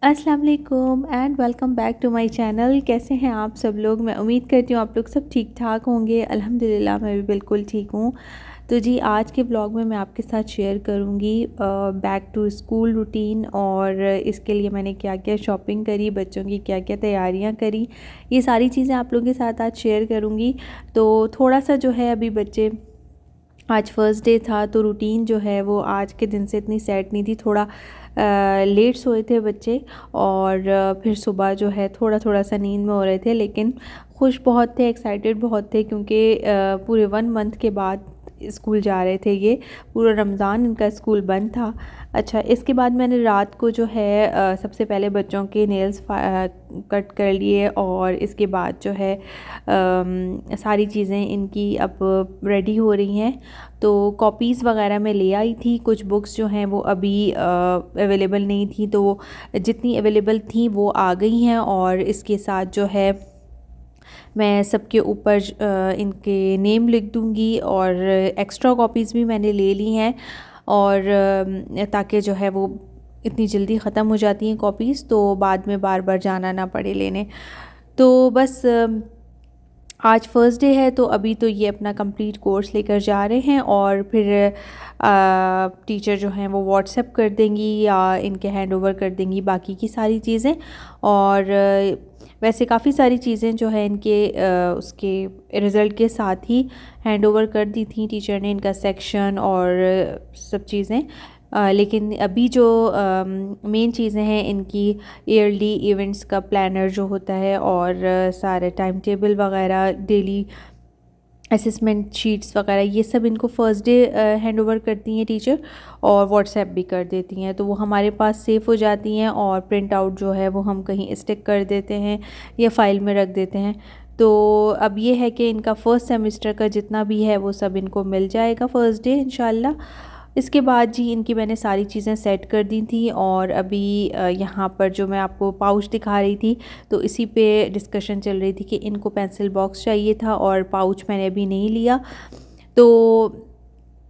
अस्सलाम वालेकुम and welcome back to my channel. कैसे हैं आप सब लोग? मैं उम्मीद करती हूँ आप लोग सब ठीक ठाक होंगे। अल्हम्दुलिल्लाह मैं भी बिल्कुल ठीक हूँ। तो जी आज के ब्लॉग में मैं आपके साथ शेयर करूँगी बैक टू स्कूल रूटीन, और इसके लिए मैंने क्या क्या शॉपिंग करी, बच्चों की क्या क्या तैयारियाँ करी, ये सारी चीज़ें आप लोगों के साथ आज शेयर करूँगी। तो थोड़ा सा जो है अभी बच्चे, आज फर्स्ट डे था तो रूटीन जो है वो आज के दिन से इतनी सेट नहीं थी। थोड़ा लेट सोए थे बच्चे, और फिर सुबह जो है थोड़ा थोड़ा सा नींद में हो रहे थे, लेकिन खुश बहुत थे, एक्साइटेड बहुत थे, क्योंकि पूरे 1 मंथ के बाद स्कूल जा रहे थे। ये पूरा रमज़ान इनका स्कूल बंद था। अच्छा, इसके बाद मैंने रात को जो है सबसे पहले बच्चों के नेल्स कट कर लिए, और इसके बाद जो है सारी चीज़ें इनकी अब रेडी हो रही हैं। तो कॉपीज़ वगैरह मैं ले आई थी। कुछ बुक्स जो हैं वो अभी अवेलेबल नहीं थी, तो जितनी अवेलेबल थी वो आ गई हैं, और इसके साथ जो है मैं सबके ऊपर इनके नेम लिख दूँगी, और एक्स्ट्रा कॉपीज़ भी मैंने ले ली हैं, और ताकि जो है वो इतनी जल्दी ख़त्म हो जाती हैं कॉपीज़, तो बाद में बार बार जाना ना पड़े लेने। तो बस आज फ़र्स्ट डे है, तो अभी तो ये अपना कंप्लीट कोर्स लेकर जा रहे हैं, और फिर टीचर जो हैं वो व्हाट्सएप कर देंगी या इनके हैंड ओवर कर देंगी बाकी की सारी चीज़ें। और वैसे काफ़ी सारी चीज़ें जो है इनके उसके रिज़ल्ट के साथ ही हैंड ओवर कर दी थी टीचर ने, इनका सेक्शन और सब चीज़ें। लेकिन अभी जो मेन चीज़ें हैं इनकी, ईयरली इवेंट्स का प्लानर जो होता है, और सारे टाइम टेबल वगैरह, डेली असेसमेंट शीट्स वगैरह, ये सब इनको फ़र्स्ट डे हैंड ओवर करती हैं टीचर, और व्हाट्सएप भी कर देती हैं। तो वो हमारे पास सेफ़ हो जाती हैं, और प्रिंट आउट जो है वो हम कहीं स्टिक कर देते हैं या फ़ाइल में रख देते हैं। तो अब ये है कि इनका फ़र्स्ट सेमेस्टर का जितना भी है वो सब इनको मिल जाएगा फ़र्स्ट डे इंशाल्लाह। इसके बाद जी इनकी मैंने सारी चीज़ें सेट कर दी थी, और अभी यहाँ पर जो मैं आपको पाउच दिखा रही थी, तो इसी पे डिस्कशन चल रही थी कि इनको पेंसिल बॉक्स चाहिए था, और पाउच मैंने अभी नहीं लिया। तो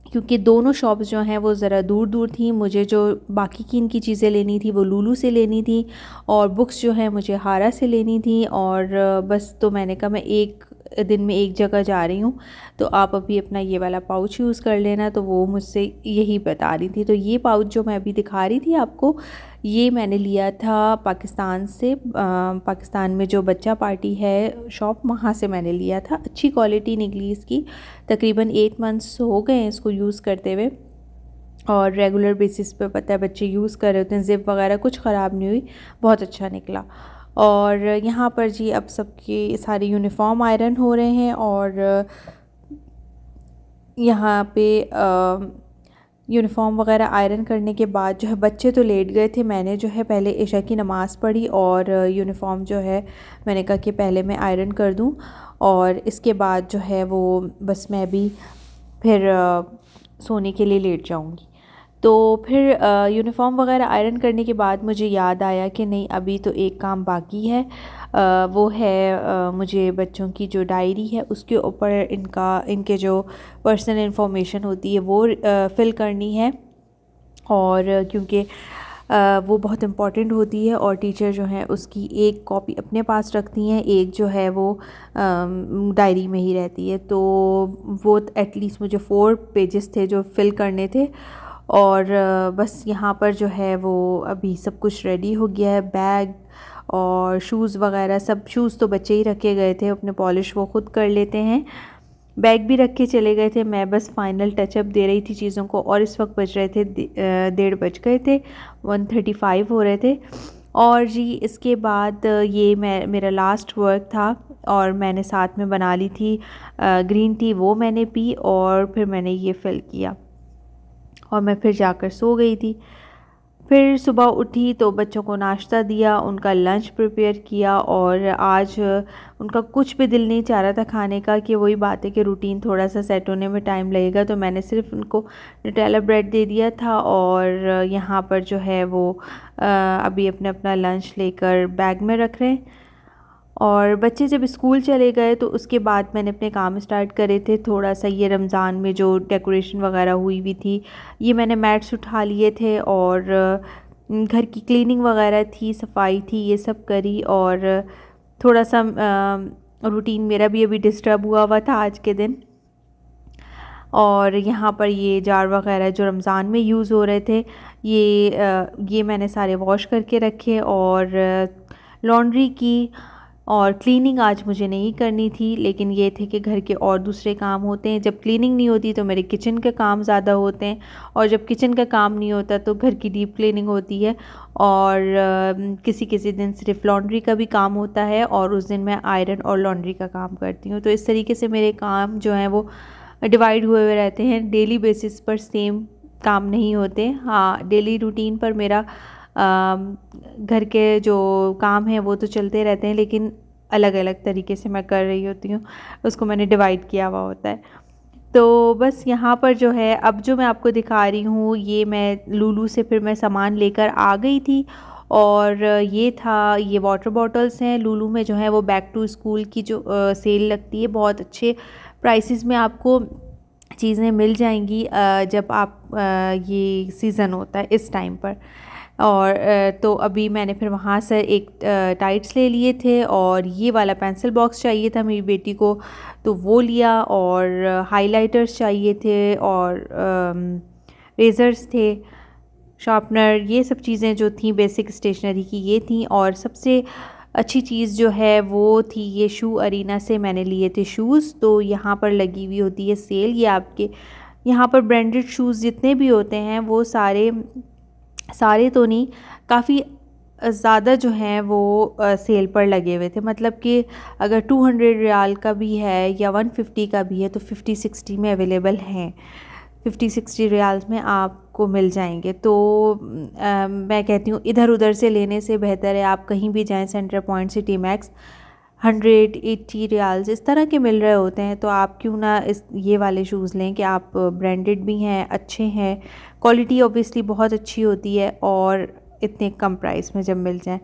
क्योंकि दोनों शॉप्स जो हैं वो ज़रा दूर दूर थी, मुझे जो बाकी की इनकी चीज़ें लेनी थी वो लुलु से लेनी थी, और बुक्स जो हैं मुझे हारा से लेनी थी, और बस तो मैंने कहा मैं एक दिन में एक जगह जा रही हूँ, तो आप अभी अपना ये वाला पाउच यूज़ कर लेना। तो वो मुझसे यही बता रही थी। तो ये पाउच जो मैं अभी दिखा रही थी आपको, ये मैंने लिया था पाकिस्तान से। पाकिस्तान में जो बच्चा पार्टी है शॉप, वहाँ से मैंने लिया था। अच्छी क्वालिटी निकली इसकी। तकरीबन 8 मंथ्स हो गए हैं इसको यूज़ करते हुए, और रेगुलर बेसिस पे पता है बच्चे यूज़ कर रहे होते हैं। ज़िप वगैरह कुछ ख़राब नहीं हुई, बहुत अच्छा निकला। और यहाँ पर जी अब सबकी सारी यूनिफ़ॉर्म आयरन हो रहे हैं, और यहाँ पे यूनिफ़ॉर्म वगैरह आयरन करने के बाद जो है बच्चे तो लेट गए थे। मैंने जो है पहले इशा की नमाज़ पढ़ी, और यूनिफ़ॉर्म जो है मैंने कहा कि पहले मैं आयरन कर दूँ, और इसके बाद जो है वो बस मैं भी फिर सोने के लिए लेट जाऊँगी। तो फिर यूनिफ़ॉर्म वगैरह आयरन करने के बाद मुझे याद आया कि नहीं, अभी तो एक काम बाकी है। वो है मुझे बच्चों की जो डायरी है उसके ऊपर इनके जो पर्सनल इन्फॉर्मेशन होती है वो फ़िल करनी है, और क्योंकि वो बहुत इम्पॉर्टेंट होती है, और टीचर जो है उसकी एक कॉपी अपने पास रखती हैं, एक जो है वो डायरी में ही रहती है। तो वो एटलीस्ट मुझे 4 पेजेस थे जो फ़िल करने थे, और बस यहाँ पर जो है वो अभी सब कुछ रेडी हो गया है। बैग और शूज़ वगैरह सब, शूज़ तो बच्चे ही रखे गए थे, अपने पॉलिश वो ख़ुद कर लेते हैं। बैग भी रख के चले गए थे, मैं बस फाइनल टचअप दे रही थी चीज़ों को। और इस वक्त बज रहे थे 1:30 बज गए थे, 1:35 हो रहे थे। और जी इसके बाद ये मेरा लास्ट वर्क था, और मैंने साथ में बना ली थी ग्रीन टी, वो मैंने पी, और फिर मैंने ये फ़िल किया, और मैं फिर जाकर सो गई थी। फिर सुबह उठी तो बच्चों को नाश्ता दिया, उनका लंच प्रिपेयर किया, और आज उनका कुछ भी दिल नहीं चाह रहा था खाने का, कि वही बात है कि रूटीन थोड़ा सा सेट होने में टाइम लगेगा। तो मैंने सिर्फ उनको न्यूटेला ब्रेड दे दिया था, और यहाँ पर जो है वो अभी अपना अपना लंच लेकर बैग में रख रहे हैं। और बच्चे जब स्कूल चले गए तो उसके बाद मैंने अपने काम स्टार्ट करे थे। थोड़ा सा ये रमज़ान में जो डेकोरेशन वगैरह हुई थी, ये मैंने मैट्स उठा लिए थे, और घर की क्लीनिंग वगैरह थी, सफाई थी, ये सब करी। और थोड़ा सा रूटीन मेरा भी अभी डिस्टर्ब हुआ था आज के दिन। और यहाँ पर ये जार वगैरह जो रमज़ान में यूज़ हो रहे थे, ये मैंने सारे वॉश करके रखे और लॉन्ड्री की। और क्लीनिंग आज मुझे नहीं करनी थी, लेकिन ये थे कि घर के और दूसरे काम होते हैं। जब क्लीनिंग नहीं होती तो मेरे किचन के काम ज़्यादा होते हैं, और जब किचन का काम नहीं होता तो घर की डीप क्लीनिंग होती है। और किसी किसी दिन सिर्फ लॉन्ड्री का भी काम होता है, और उस दिन मैं आयरन और लॉन्ड्री का काम करती हूँ। तो इस तरीके से मेरे काम जो हैं वो डिवाइड हुए हुए रहते हैं। डेली बेसिस पर सेम काम नहीं होते। हाँ, डेली रूटीन पर मेरा घर के जो काम हैं वो तो चलते रहते हैं, लेकिन अलग अलग तरीके से मैं कर रही होती हूँ, उसको मैंने डिवाइड किया हुआ होता है। तो बस यहाँ पर जो है, अब जो मैं आपको दिखा रही हूँ, ये मैं लूलू से फिर मैं सामान लेकर आ गई थी। और ये वाटर बॉटल्स हैं। लूलू में जो है वो बैक टू स्कूल की जो सेल लगती है, बहुत अच्छे प्राइसेस में आपको चीज़ें मिल जाएंगी जब आप ये सीज़न होता है इस टाइम पर। और तो अभी मैंने फिर वहाँ से एक टाइट्स ले लिए थे, और ये वाला पेंसिल बॉक्स चाहिए था मेरी बेटी को, तो वो लिया। और हाइलाइटर्स चाहिए थे, और रेज़र्स थे, शार्पनर, ये सब चीज़ें जो थी बेसिक स्टेशनरी की ये थी। और सबसे अच्छी चीज़ जो है वो थी, ये शू अरीना से मैंने लिए थे शूज़। तो यहाँ पर लगी हुई होती है सेल। ये आपके यहाँ पर ब्रांडेड शूज़ जितने भी होते हैं वो सारे तो नहीं, काफ़ी ज़्यादा जो हैं वो सेल पर लगे हुए थे। मतलब कि अगर 200 रियाल का भी है या 150 का भी है तो 50-60 में अवेलेबल हैं। 50-60 रियाल्स में आपको मिल जाएंगे। तो मैं कहती हूँ इधर उधर से लेने से बेहतर है आप कहीं भी जाएं, centre point, city max, 180 riyals इस तरह के मिल रहे होते हैं। तो आप क्यों ना ये वाले शूज़ लें कि आप ब्रांडेड भी हैं, अच्छे हैं, क्वालिटी ऑब्वियसली बहुत अच्छी होती है, और इतने कम प्राइस में जब मिल जाए।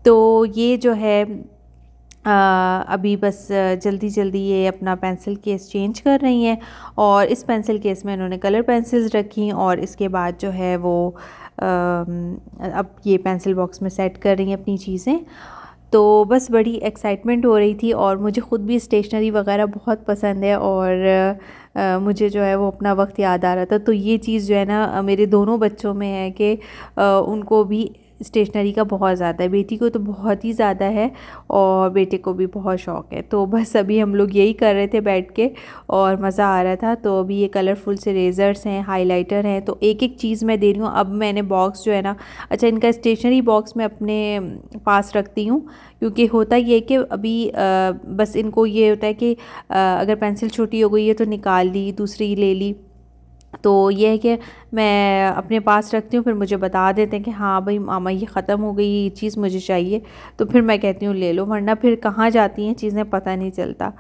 तो ये जो है अभी बस जल्दी जल्दी ये अपना पेंसिल केस चेंज कर रही हैं। और इस पेंसिल केस में इन्होंने कलर पेंसिल्स रखी, और इसके बाद जो है वो अब ये पेंसिल बॉक्स में सेट कर रही हैं अपनी चीज़ें। तो बस बड़ी एक्साइटमेंट हो रही थी, और मुझे ख़ुद भी स्टेशनरी वगैरह बहुत पसंद है, और मुझे जो है वो अपना वक्त याद आ रहा था। तो ये चीज़ जो है ना मेरे दोनों बच्चों में है कि उनको भी स्टेशनरी का बहुत ज़्यादा है। बेटी को तो बहुत ही ज़्यादा है, और बेटे को भी बहुत शौक़ है। तो बस अभी हम लोग यही कर रहे थे बैठ के, और मज़ा आ रहा था। तो अभी ये कलरफुल से रेज़र्स हैं, हाइलाइटर हैं, तो एक एक चीज़ मैं दे रही हूँ। अब मैंने बॉक्स जो है ना, अच्छा इनका स्टेशनरी बॉक्स मैं अपने पास रखती हूँ, क्योंकि होता ये है कि अभी बस इनको ये होता है कि अगर पेंसिल छोटी हो गई है तो निकाल ली, दूसरी ले ली। तो ये है कि मैं अपने पास रखती हूँ, फिर मुझे बता देते हैं कि हाँ भाई मामा ये ख़त्म हो गई, ये चीज़ मुझे चाहिए, तो फिर मैं कहती हूँ ले लो, वरना फिर कहाँ जाती हैं चीज़ें पता नहीं चलता।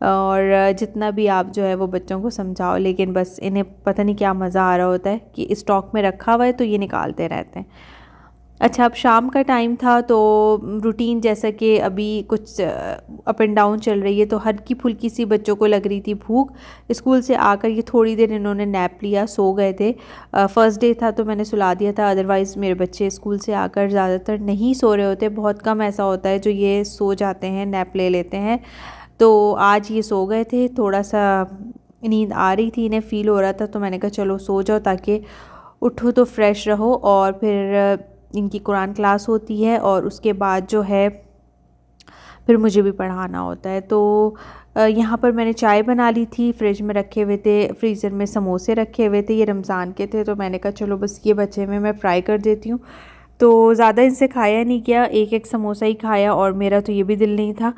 और जितना भी आप जो है वो बच्चों को समझाओ, लेकिन बस इन्हें पता नहीं क्या मज़ा आ रहा होता है कि स्टॉक में रखा हुआ है तो ये निकालते रहते हैं। अच्छा, अब शाम का टाइम था, तो रूटीन जैसा कि अभी कुछ अप एंड डाउन चल रही है, तो हल्की फुल्की सी बच्चों को लग रही थी भूख। स्कूल से आकर ये थोड़ी देर इन्होंने नैप लिया, सो गए थे। फ़र्स्ट डे था तो मैंने सुला दिया था, अदरवाइज़ मेरे बच्चे स्कूल से आकर ज़्यादातर नहीं सो रहे होते, बहुत कम ऐसा होता है जो ये सो जाते हैं, नैप ले लेते हैं। तो आज ये सो गए थे, थोड़ा सा नींद आ रही थी, इन्हें फ़ील हो रहा था, तो मैंने कहा चलो सो जाओ ताकि उठो तो फ्रेश रहो। और फिर इनकी कुरान क्लास होती है, और उसके बाद जो है फिर मुझे भी पढ़ाना होता है। तो यहाँ पर मैंने चाय बना ली थी, फ्रिज में रखे हुए थे, फ्रीज़र में समोसे रखे हुए थे, ये रमज़ान के थे, तो मैंने कहा चलो बस ये बचे में मैं फ्राई कर देती हूँ। तो ज़्यादा इनसे खाया नहीं किया, एक एक समोसा ही खाया, और मेरा तो ये भी दिल नहीं था,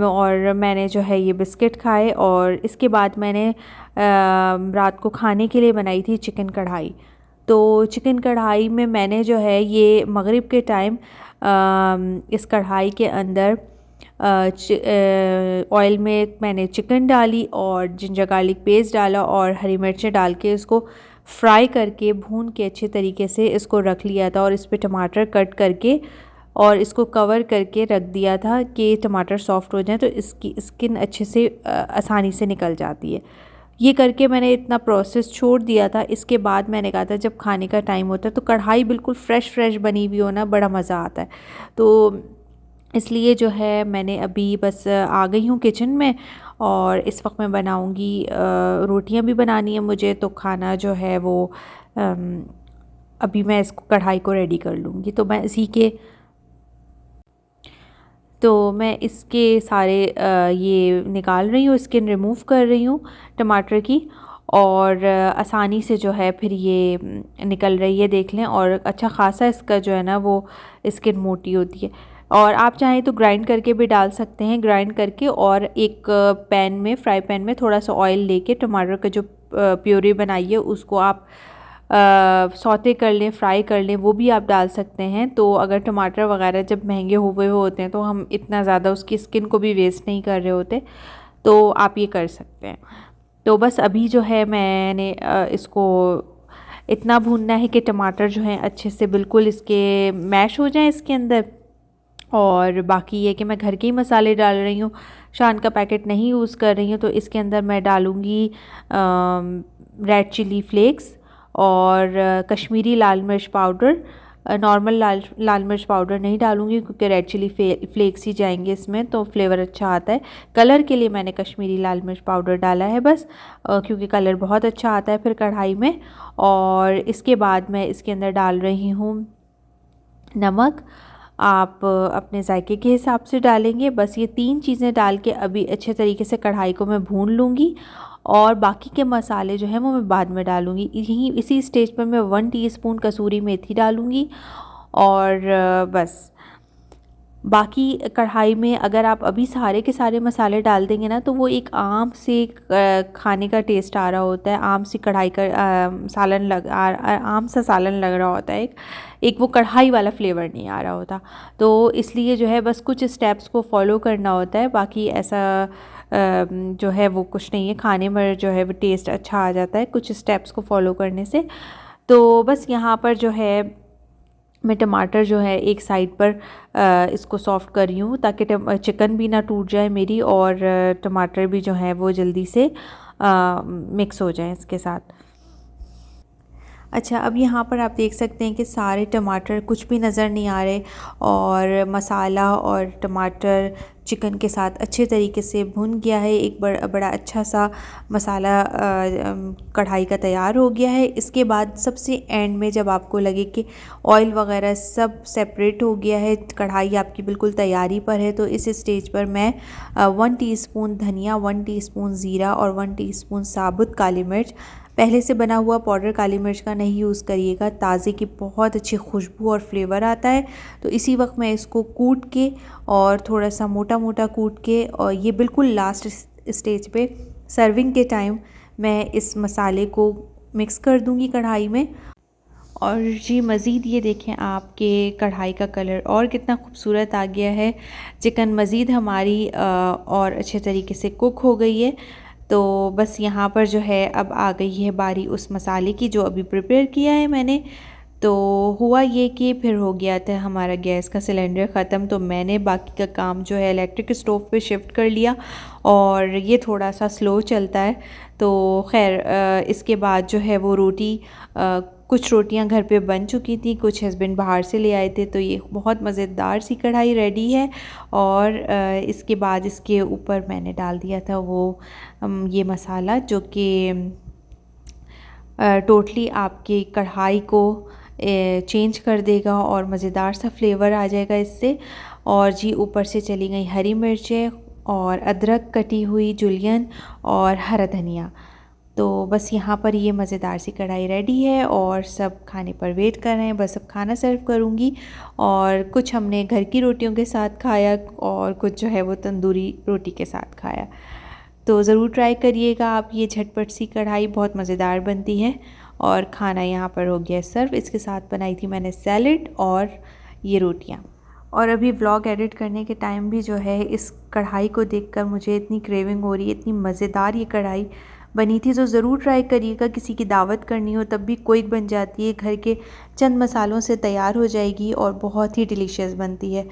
और मैंने जो है ये बिस्किट खाए। और इसके बाद मैंने रात को खाने के लिए बनाई थी चिकन कढ़ाई। तो चिकन कढ़ाई में मैंने जो है ये मगरिब के टाइम इस कढ़ाई के अंदर ऑयल में मैंने चिकन डाली, और जिंजर गार्लिक पेस्ट डाला, और हरी मिर्चें डाल के इसको फ्राई करके भून के अच्छे तरीके से इसको रख लिया था। और इस पर टमाटर कट करके और इसको कवर करके रख दिया था कि टमाटर सॉफ्ट हो जाए तो इसकी स्किन अच्छे से आसानी से निकल जाती है। ये करके मैंने इतना प्रोसेस छोड़ दिया था। इसके बाद मैंने कहा था जब खाने का टाइम होता है तो कढ़ाई बिल्कुल फ़्रेश बनी हुई हो ना, बड़ा मज़ा आता है। तो इसलिए जो है मैंने अभी बस आ गई हूँ किचन में, और इस वक्त मैं बनाऊँगी, रोटियाँ भी बनानी है मुझे, तो खाना जो है वो अम, अभी मैं इसको कढ़ाई को रेडी कर लूँगी। तो मैं इसके सारे ये निकाल रही हूँ, स्किन रिमूव कर रही हूँ टमाटर की, और आसानी से जो है फिर ये निकल रही है, देख लें। और अच्छा ख़ासा इसका जो है ना वो स्किन मोटी होती है। और आप चाहें तो ग्राइंड करके भी डाल सकते हैं, ग्राइंड करके, और एक पैन में, फ्राई पैन में थोड़ा सा ऑयल लेके टमाटर का जो प्योरी बनाई है उसको आप सौते कर लें, फ्राई कर लें, वो भी आप डाल सकते हैं। तो अगर टमाटर वगैरह जब महंगे हुए होते हैं तो हम इतना ज़्यादा उसकी स्किन को भी वेस्ट नहीं कर रहे होते, तो आप ये कर सकते हैं। तो बस अभी जो है मैंने इसको इतना भूनना है कि टमाटर जो हैं अच्छे से बिल्कुल इसके मैश हो जाएं इसके अंदर। और बाकी ये कि मैं घर के ही मसाले डाल रही हूँ, शान का पैकेट नहीं यूज़ कर रही हूँ। तो इसके अंदर मैं डालूँगी रेड चिली फ्लेक्स, और कश्मीरी लाल मिर्च पाउडर। नॉर्मल लाल मिर्च पाउडर नहीं डालूँगी क्योंकि रेड चिली फ्लेक्स ही जाएंगे इसमें, तो फ्लेवर अच्छा आता है। कलर के लिए मैंने कश्मीरी लाल मिर्च पाउडर डाला है बस, क्योंकि कलर बहुत अच्छा आता है फिर कढ़ाई में। और इसके बाद मैं इसके अंदर डाल रही हूँ नमक। आप अपने जायके के हिसाब से डालेंगे। बस ये 3 चीज़ें डाल के अभी अच्छे तरीके से कढ़ाई को मैं भून लूँगी, और बाकी के मसाले जो हैं वो मैं बाद में डालूँगी। यहीं इसी स्टेज पर मैं 1 टीस्पून कसूरी मेथी डालूँगी, और बस बाकी कढ़ाई में अगर आप अभी सारे के सारे मसाले डाल देंगे ना तो वो एक आम से खाने का टेस्ट आ रहा होता है, आम सी कढ़ाई का आम सा सालन लग रहा होता है, एक वो कढ़ाई वाला फ्लेवर नहीं आ रहा होता। तो इसलिए जो है बस कुछ स्टेप्स को फॉलो करना होता है, बाकी ऐसा जो है वो कुछ नहीं है, खाने में जो है वो टेस्ट अच्छा आ जाता है कुछ स्टेप्स को फॉलो करने से। तो बस यहाँ पर जो है मैं टमाटर जो है एक साइड पर इसको सॉफ़्ट कर रही हूँ ताकि चिकन भी ना टूट जाए मेरी, और टमाटर भी जो है वो जल्दी से मिक्स हो जाए इसके साथ। अच्छा, अब यहाँ पर आप देख सकते हैं कि सारे टमाटर कुछ भी नज़र नहीं आ रहे, और मसाला और टमाटर चिकन के साथ अच्छे तरीके से भुन गया है। एक बड़ा अच्छा सा मसाला कढ़ाई का तैयार हो गया है। इसके बाद सबसे एंड में जब आपको लगे कि ऑयल वगैरह सब सेपरेट हो गया है, कढ़ाई आपकी बिल्कुल तैयारी पर है, तो इस स्टेज पर मैं 1 टीस्पून धनिया, 1 टीस्पून ज़ीरा और 1 टीस्पून साबुत काली मिर्च, पहले से बना हुआ पाउडर काली मिर्च का नहीं यूज़ करिएगा, ताज़े की बहुत अच्छी खुशबू और फ्लेवर आता है। तो इसी वक्त मैं इसको कूट के और थोड़ा सा मोटा मोटा कूट के, और ये बिल्कुल लास्ट स्टेज पे सर्विंग के टाइम मैं इस मसाले को मिक्स कर दूंगी कढ़ाई में। और जी मज़ीद ये देखें आपके कढ़ाई का कलर और कितना खूबसूरत आ गया है। चिकन मज़ीद हमारी और अच्छे तरीके से कुक हो गई है। तो बस यहाँ पर जो है अब आ गई है बारी उस मसाले की जो अभी प्रिपेयर किया है मैंने। तो हुआ ये कि फिर हो गया था हमारा गैस का सिलेंडर ख़त्म, तो मैंने बाकी का काम जो है इलेक्ट्रिक स्टोव पे शिफ्ट कर लिया, और ये थोड़ा सा स्लो चलता है। तो खैर इसके बाद जो है वो कुछ रोटियां घर पे बन चुकी थी, कुछ हस्बैंड बाहर से ले आए थे, तो ये बहुत मज़ेदार सी कढ़ाई रेडी है। और इसके बाद इसके ऊपर मैंने डाल दिया था वो ये मसाला जो कि टोटली आपकी कढ़ाई को चेंज कर देगा और मज़ेदार सा फ्लेवर आ जाएगा इससे। और जी ऊपर से चली गई हरी मिर्चें और अदरक कटी हुई जुलियन और हरा धनिया। तो बस यहाँ पर ये मज़ेदार सी कढ़ाई रेडी है, और सब खाने पर वेट कर रहे हैं। बस अब खाना सर्व करूँगी, और कुछ हमने घर की रोटियों के साथ खाया और कुछ जो है वो तंदूरी रोटी के साथ खाया। तो ज़रूर ट्राई करिएगा आप, ये झटपट सी कढ़ाई बहुत मज़ेदार बनती है। और खाना यहाँ पर हो गया सर्व, इसके साथ बनाई थी मैंने सैलेड और ये रोटियाँ। और अभी व्लॉग एडिट करने के टाइम भी जो है इस कढ़ाई को देखकर मुझे इतनी क्रेविंग हो रही है, इतनी मज़ेदार ये कढ़ाई बनी थी। तो ज़रूर ट्राई करिएगा, किसी की दावत करनी हो तब भी क्विक बन जाती है, घर के चंद मसालों से तैयार हो जाएगी और बहुत ही डिलीशियस बनती है।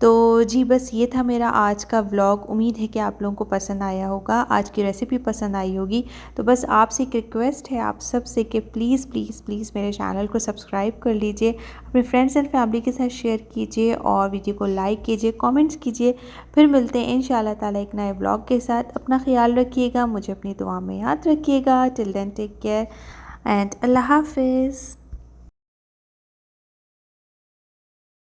तो जी बस ये था मेरा आज का व्लॉग। उम्मीद है कि आप लोगों को पसंद आया होगा, आज की रेसिपी पसंद आई होगी। तो बस आपसे एक रिक्वेस्ट है आप सब से कि प्लीज़ प्लीज़ प्लीज़ मेरे चैनल को सब्सक्राइब कर लीजिए, अपने फ्रेंड्स एंड फैमिली के साथ शेयर कीजिए और वीडियो को लाइक कीजिए, कमेंट्स कीजिए। फिर मिलते हैं इंशाल्लाह ताला एक नए व्लॉग के साथ। अपना ख्याल रखिएगा, मुझे अपनी दुआ में याद रखिएगा। Till then take care and अल्लाह हाफिज़।